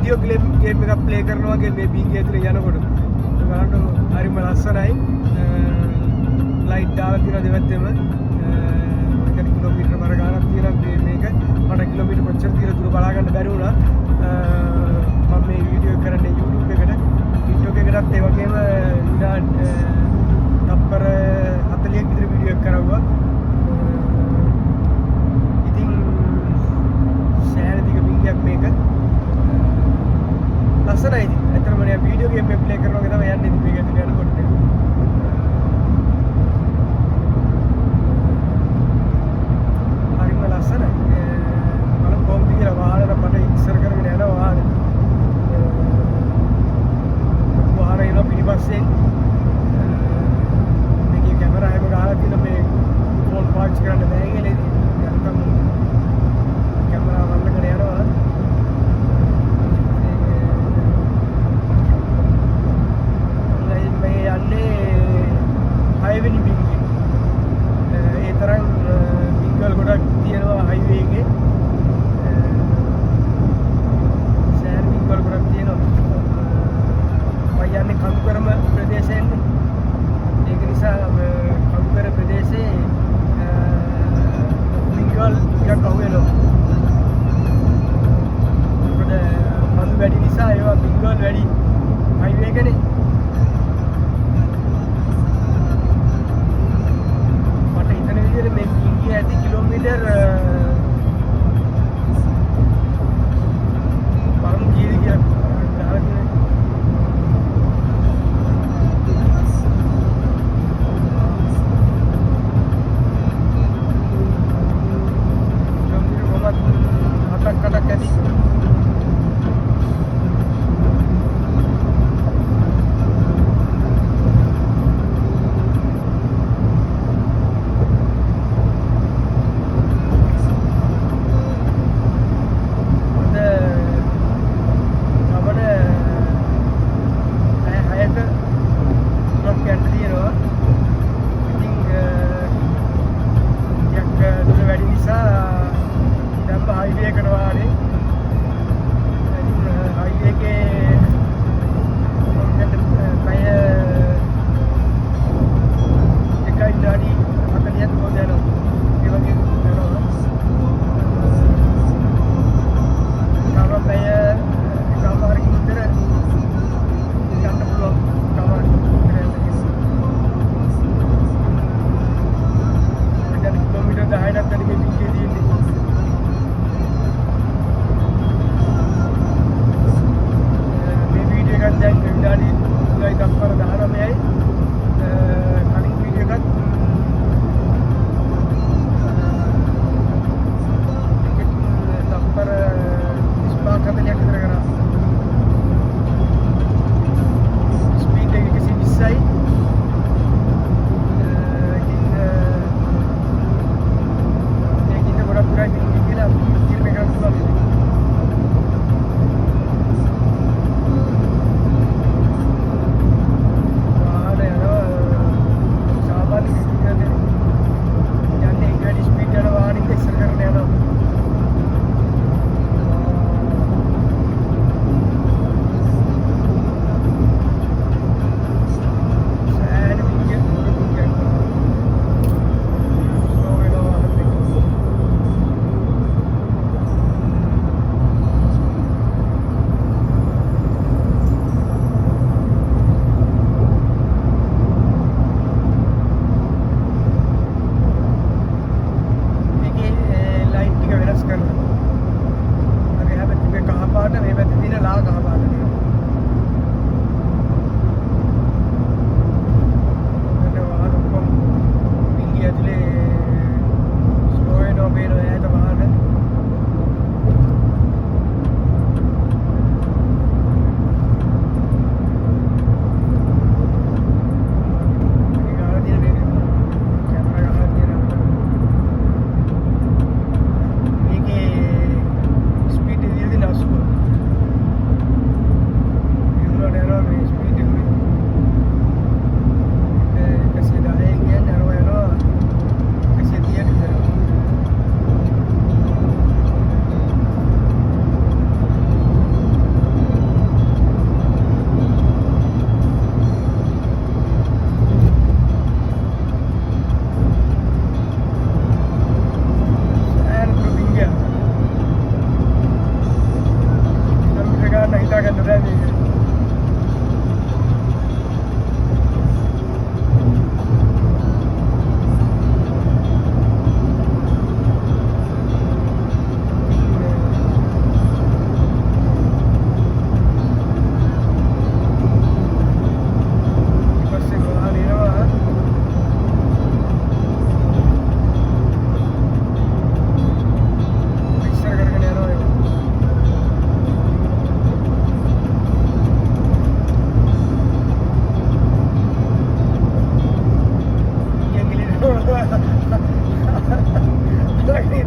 Video game එකක් play කරනවා වගේ මේ බීග් ඇතුලේ යනකොට බලන්න හරිම ලස්සනයි. ලයිට් දාලා තියෙන දෙවැත්තේම මේක කිලෝමීටර බර ගානක් තියෙනවා මේක. මට කිලෝමීටර කොච්චර තියෙනවද දුර බලා ගන්න බැරි වුණා. මම මේ වීඩියෝ එක කරන්නේ YouTube එකට. TikTok එකටත් ඒ වගේම තප්පර 40ක් විතර වීඩියෝ එක කරවුවා. ඉතින් සෑහෙන දිග බීග්යක් මේක. ලස්සනයි ඉතින්. ඇත්තටම මම වීඩියෝ ගේම් එක ප්ලේ කරනවා වගේ තමයි යන්නේ ඉතින් මේක ඇතුලේ යනකොට. හරිම ලස්සනයි. බලමු කොහොමද කියලා වාහන මට ඉස්සර කරගෙන යනවා වාහන. වාහන එනවා පිටිපස්සෙන්. මේකේ කැමරා එක ගහලා තියෙන මේ ෆෝන් පාවිච්චි කරන්න බෑ කියලා ඉතින් නැත්තම් කැමරා වල්ලකට යනවා. හයවෙනි බිංගිය. ඒ තරම් බිංගල් ගොඩක් තියෙනවා හයිවේ එකේ. සෑහෙන බිංගල් ගොඩක් තියෙනවා. මම යන්නේ කඳුකරම ප්‍රදේශයෙන්. ඒක නිසා කඳුකර ප්‍රදේශයේ බිංගල් ටිකක් අහුවෙනවා. මොකද කඳු වැඩි නිසා ඒවා බිංගල් වැඩි හයිවේ එකනේ. මේ බීගිය ඇති කිලෝමීටර් බලමු කීයද කියලා ගහලා තියෙනවා. කිලෝමීටර් 7ක් ඇති. කරන්න බෑ මේක. Lagi